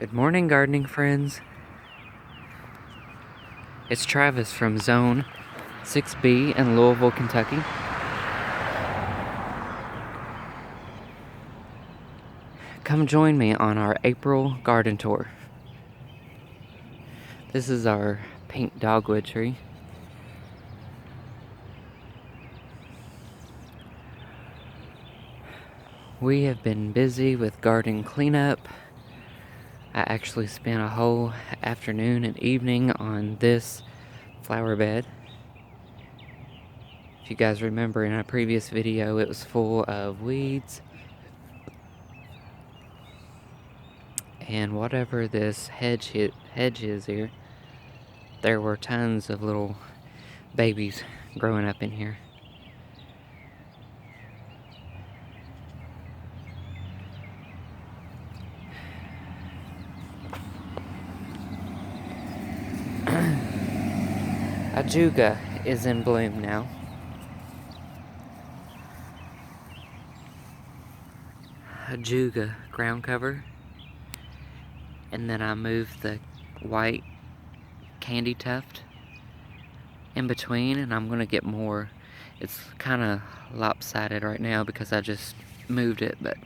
Good morning, gardening friends. It's Travis from Zone 6B in Louisville, Kentucky. Come join me on our April garden tour. This is our pink dogwood tree. We have been busy with garden cleanup. I actually spent a whole afternoon and evening on this flower bed. If you guys remember in a previous video, it was full of weeds. And whatever this hedge is here, there were tons of little babies growing up in here. Ajuga is in bloom now. Ajuga ground cover. And then I moved the white candy tuft in between, and I'm gonna get more. It's kind of lopsided right now because I just moved it, but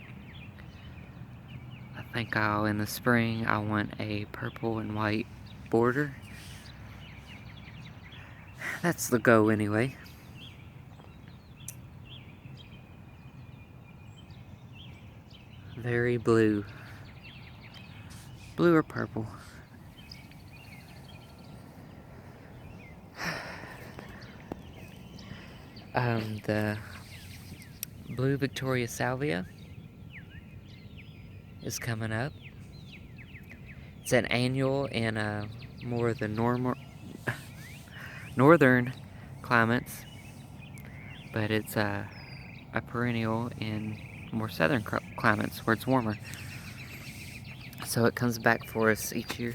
I think in the spring I want a purple and white border. That's the go anyway. Very blue. Blue or purple. The blue Victoria Salvia is coming up. It's an annual in more of the northern climates, but it's a perennial in more southern climates where it's warmer. So it comes back for us each year.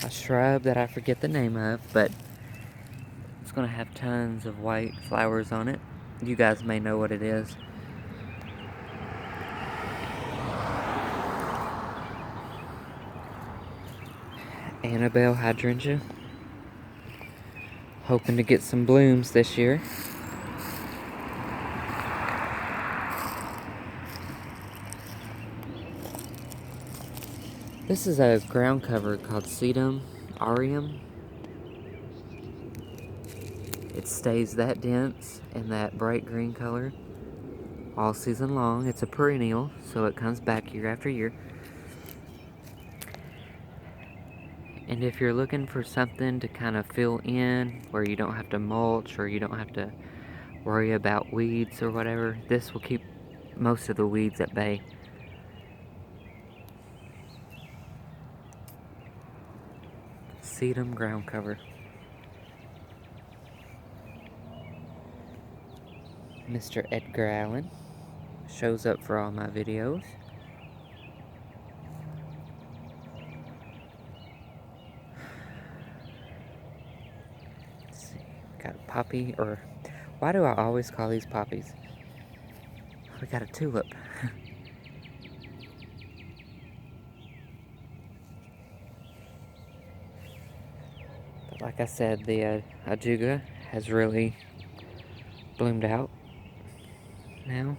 A shrub that I forget the name of, but it's gonna have tons of white flowers on it. You guys may know what it is. Annabelle hydrangea. Hoping to get some blooms this year. This is a ground cover called Sedum aureum. It stays that dense and that bright green color all season long. It's a perennial, so it comes back year after year. And if you're looking for something to kind of fill in where you don't have to mulch or you don't have to worry about weeds or whatever, this will keep most of the weeds at bay. Sedum ground cover. Mr. Edgar Allan shows up for all my videos. Let's see, got a poppy, or why do I always call these poppies? We got a tulip. But like I said, the ajuga has really bloomed out now.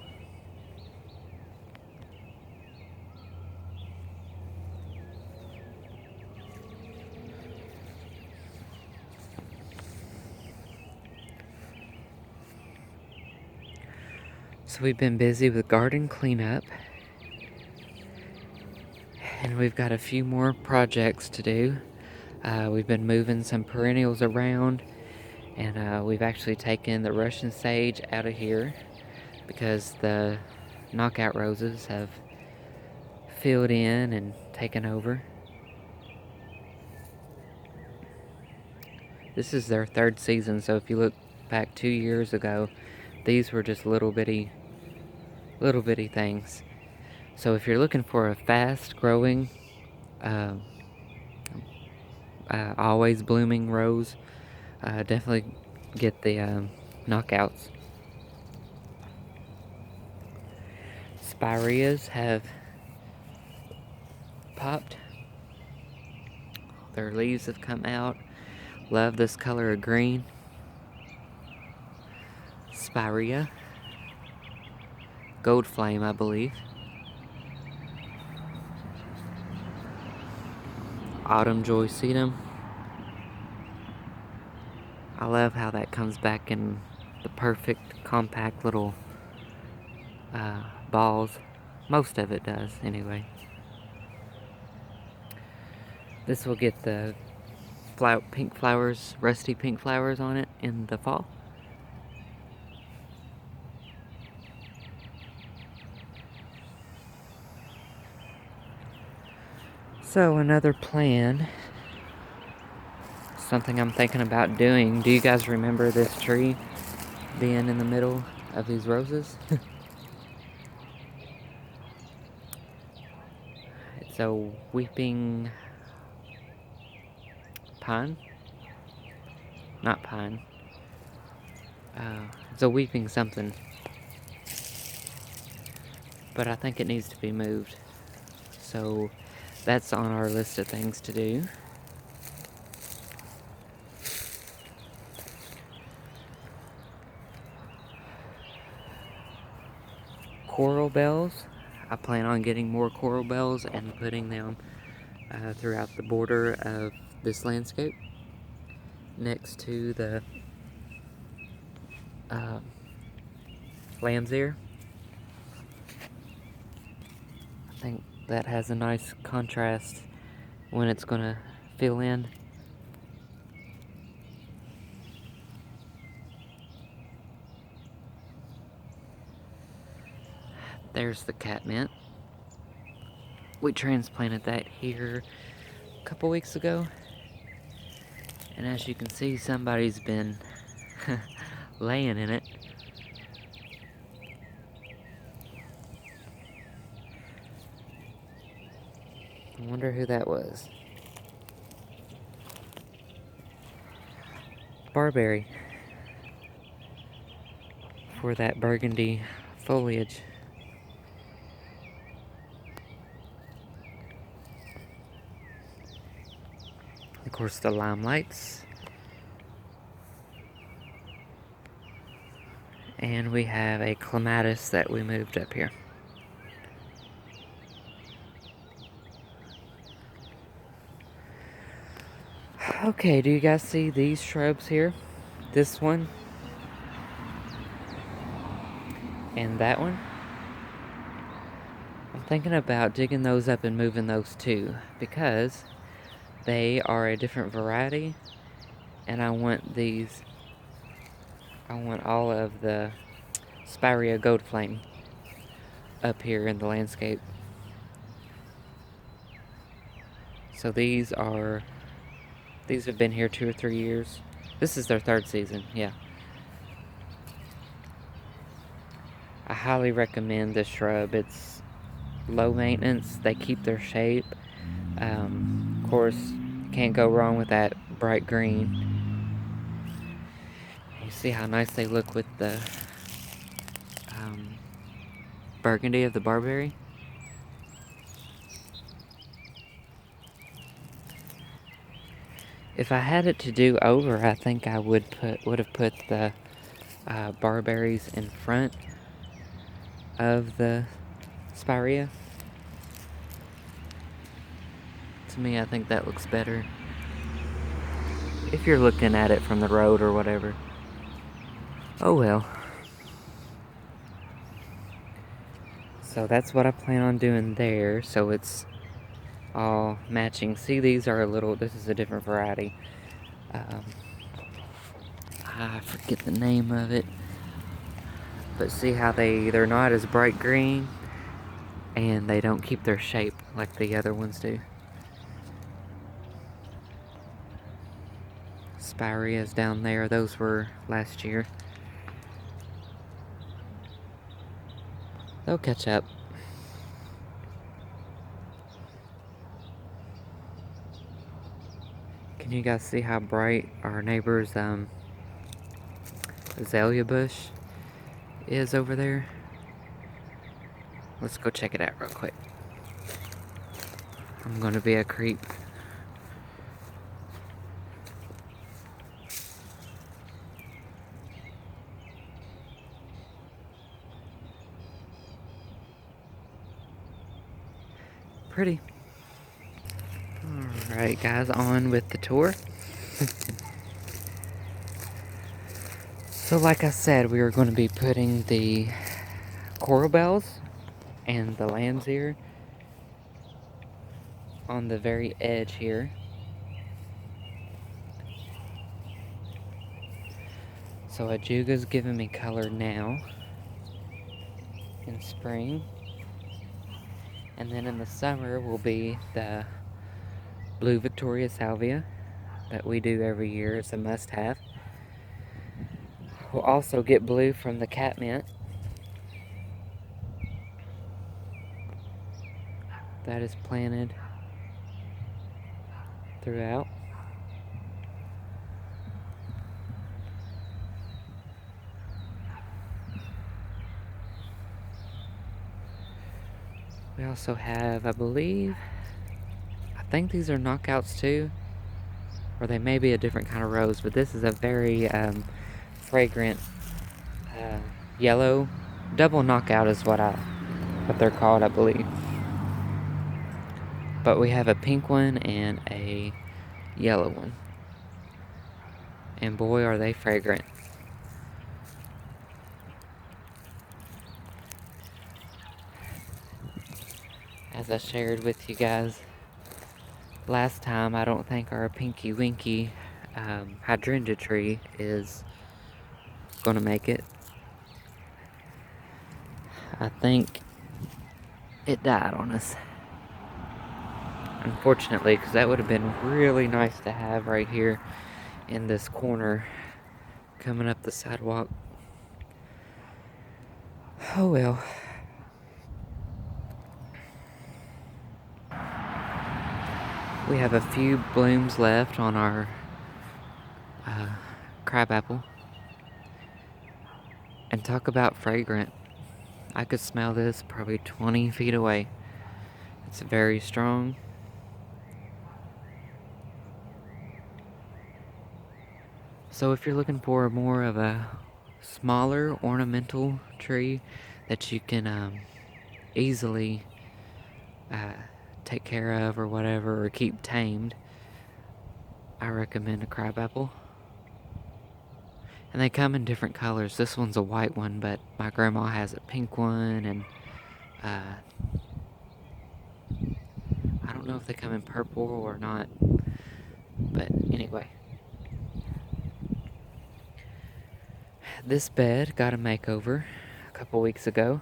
So we've been busy with garden cleanup, and we've got a few more projects to do. We've been moving some perennials around, and we've actually taken the Russian sage out of here because the knockout roses have filled in and taken over. This is their third season, so if you look back 2 years ago, these were just little bitty things. So if you're looking for a fast growing, always blooming rose, definitely get the knockouts. Spireas have popped. Their leaves have come out. Love this color of green. Spirea. Gold flame, I believe. Autumn joy sedum. I love how that comes back in the perfect compact little balls. Most of it does, anyway. This will get the pink flowers, rusty pink flowers on it in the fall. So another plan, something I'm thinking about doing. Do you guys remember this tree being in the middle of these roses? It's a weeping pine? Not pine. It's a weeping something. But I think it needs to be moved. So that's on our list of things to do. Coral bells. I plan on getting more coral bells and putting them throughout the border of this landscape next to the lamb's ear. I think that has a nice contrast when it's gonna fill in. There's the catmint. We transplanted that here a couple weeks ago. And as you can see, somebody's been laying in it. I wonder who that was. Barberry. For that burgundy foliage. Of course, the limelights. And we have a clematis that we moved up here. Okay, do you guys see these shrubs here? This one. And that one. I'm thinking about digging those up and moving those too, because they are a different variety, and I want all of the Spirea gold flame up here in the landscape. So these have been here 2 or 3 years. This is their 3rd season, yeah. I highly recommend this shrub. It's low maintenance. They keep their shape. Of course, can't go wrong with that bright green. You see how nice they look with the burgundy of the barberry? If I had it to do over, I think I would have put the barberries in front of the Spirea. To me, I think that looks better. If you're looking at it from the road or whatever. Oh well. So that's what I plan on doing there. So it's all matching. See, these are this is a different variety. I forget the name of it. But see how they're not as bright green, and they don't keep their shape like the other ones do. Spireas down there, those were last year. They'll catch up. Can you guys see how bright our neighbor's azalea bush is over there? Let's go check it out real quick. I'm gonna be a creep. Pretty. Alright guys, on with the tour. So like I said, we are going to be putting the coral bells and the lamb's ear on the very edge here. So Ajuga's giving me color now in spring. And then in the summer will be the blue Victoria Salvia that we do every year. It's a must-have. We'll also get blue from the catmint. That is planted throughout. We also have, I think these are knockouts too, or they may be a different kind of rose, but this is a very fragrant yellow. Double knockout is what they're called, I believe. But we have a pink one and a yellow one. And boy, are they fragrant. As I shared with you guys last time, I don't think our Pinky Winky hydrangea tree is gonna make it. I think it died on us. Unfortunately, because that would have been really nice to have right here in this corner coming up the sidewalk. Oh well. We have a few blooms left on our crabapple. And talk about fragrant. I could smell this probably 20 feet away. It's very strong. So if you're looking for more of a smaller ornamental tree that you can easily take care of or whatever, or keep tamed, I recommend a crabapple. And they come in different colors. This one's a white one, but my grandma has a pink one, and I don't know if they come in purple or not, but anyway. This bed got a makeover a couple weeks ago.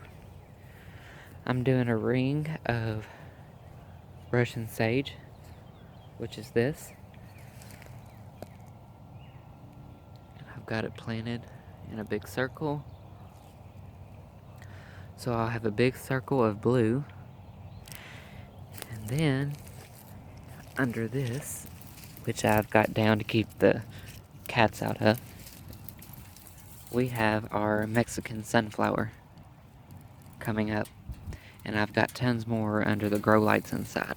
I'm doing a ring of Russian sage, which is this. And I've got it planted in a big circle. So I'll have a big circle of blue. And then, under this, which I've got down to keep the cats out of, we have our Mexican sunflower coming up. And I've got tons more under the grow lights inside.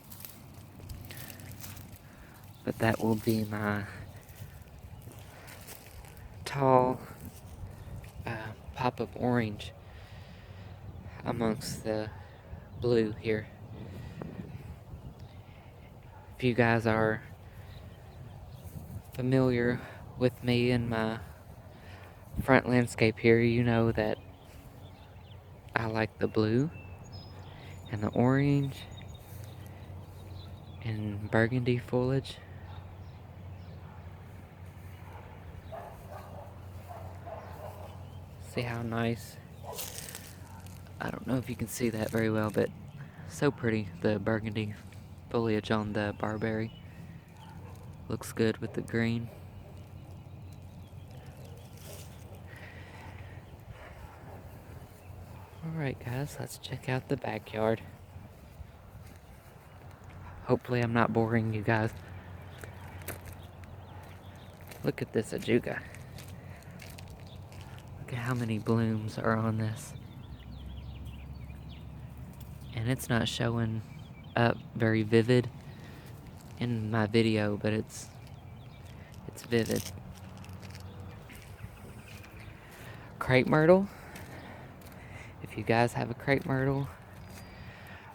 But that will be my tall pop of orange amongst the blue here. If you guys are familiar with me and my front landscape here, you know that I like the blue and the orange and burgundy foliage. See how nice? I don't know if you can see that very well, but so pretty, the burgundy foliage on the barberry. Looks good with the green. Alright guys, let's check out the backyard. Hopefully I'm not boring you guys. Look at this Ajuga. Look at how many blooms are on this. and it's not showing up very vivid in my video, but it's vivid. Crepe myrtle. If you guys have a crepe myrtle,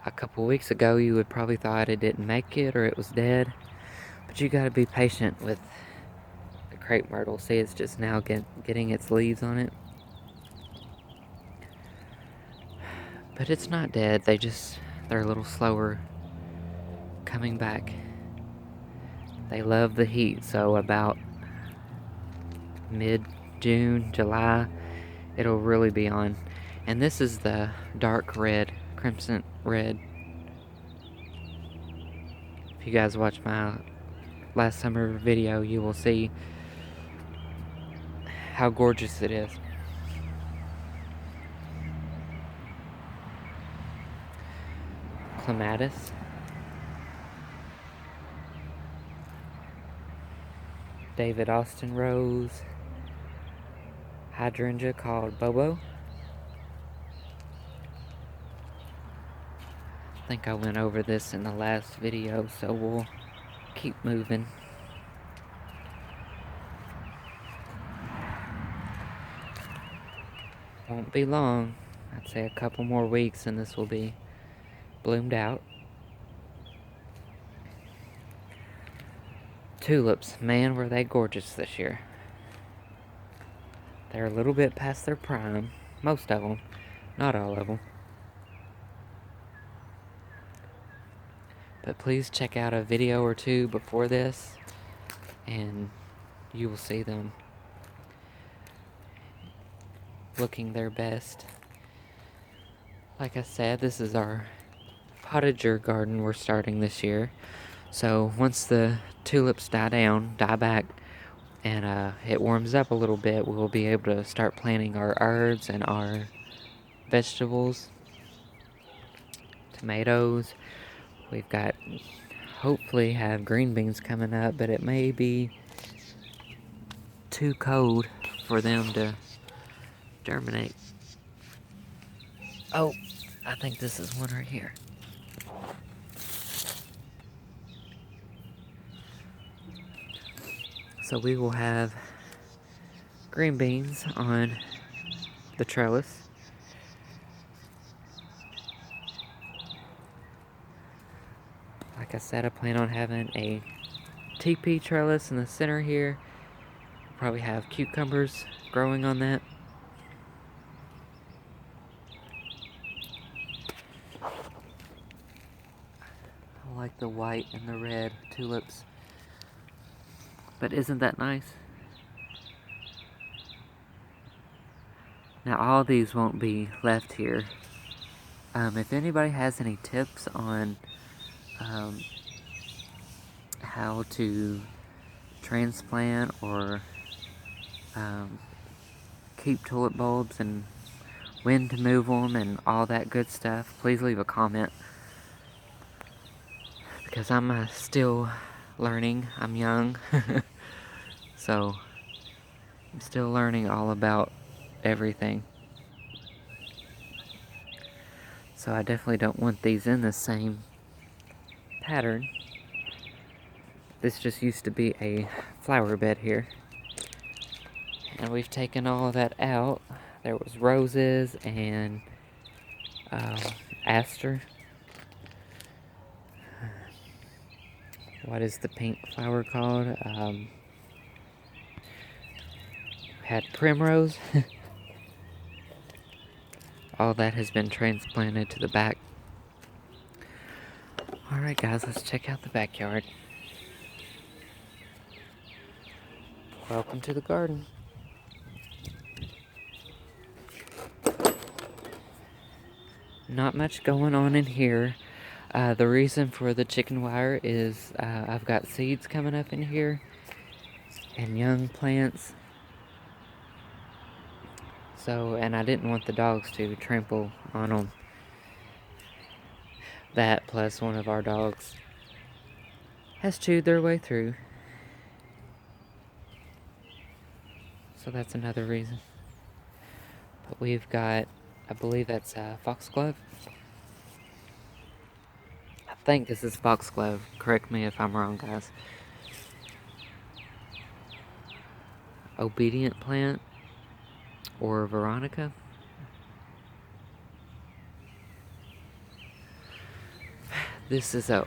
a couple weeks ago you would probably thought it didn't make it or it was dead, but you gotta be patient with the crepe myrtle. See, it's just now getting its leaves on it, but it's not dead. They're a little slower coming back. They love the heat, so about mid-June, July, it'll really be on. And this is the dark red, crimson red. If you guys watch my last summer video, you will see how gorgeous it is. Clematis. David Austin rose. Hydrangea called Bobo. I think I went over this in the last video, so we'll keep moving. Won't be long. I'd say a couple more weeks and this will be bloomed out. Tulips, man, were they gorgeous this year. They're a little bit past their prime, most of them, not all of them. But please check out a video or two before this and you will see them looking their best. Like I said, this is our potager garden we're starting this year. So once the tulips die back, and it warms up a little bit, we'll be able to start planting our herbs and our vegetables, tomatoes. We've got, hopefully have green beans coming up, but it may be too cold for them to germinate. Oh, I think this is one right here. So we will have green beans on the trellis. Like I said, I plan on having a teepee trellis in the center here. We'll probably have cucumbers growing on that. I like the white and the red tulips. But isn't that nice? Now all these won't be left here. If anybody has any tips on how to transplant or keep tulip bulbs and when to move them and all that good stuff, please leave a comment. Because I'm still learning. I'm young. So I'm still learning all about everything. So I definitely don't want these in the same pattern. This just used to be a flower bed here. And we've taken all of that out. There was roses and aster. What is the pink flower called? Had primrose. All that has been transplanted to the back. Alright guys, let's check out the backyard. Welcome to the garden. Not much going on in here. The reason for the chicken wire is I've got seeds coming up in here and young plants. So, and I didn't want the dogs to trample on them. That plus one of our dogs has chewed their way through. So that's another reason. But we've got, I believe that's foxglove. think this is foxglove. Correct me if I'm wrong, guys. Obedient plant or Veronica. This is a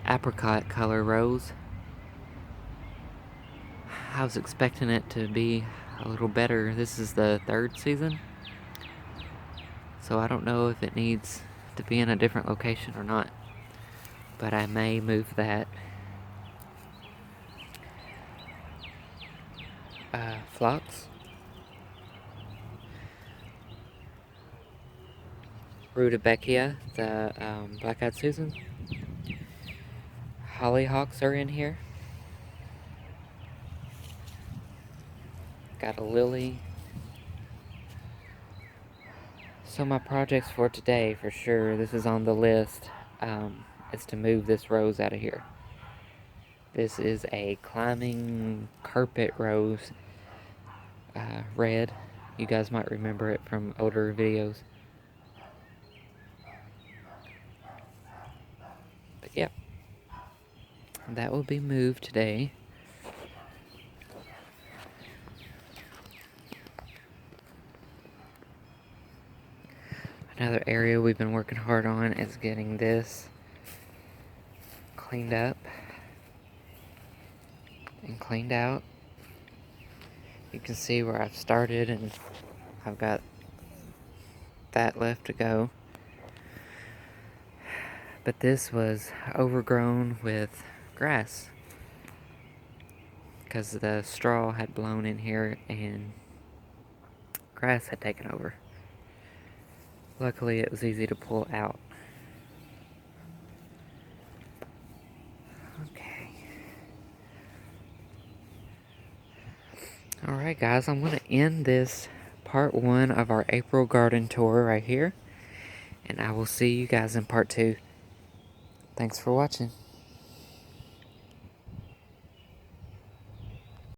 apricot color rose. I was expecting it to be a little better. This is the 3rd season, so I don't know if it needs to be in a different location or not, but I may move that. Phlox, Rudbeckia, the black-eyed Susan. Hollyhocks are in here. Got a lily. So my projects for today, for sure, this is on the list, is to move this rose out of here. This is a climbing carpet rose, red. You guys might remember it from older videos. But yeah, that will be moved today. Another area we've been working hard on is getting this cleaned up and cleaned out. You can see where I've started, and I've got that left to go. But this was overgrown with grass because the straw had blown in here and grass had taken over. Luckily, it was easy to pull out. Okay. Alright guys, I'm going to end this part 1 of our April garden tour right here. And I will see you guys in part 2. Thanks for watching.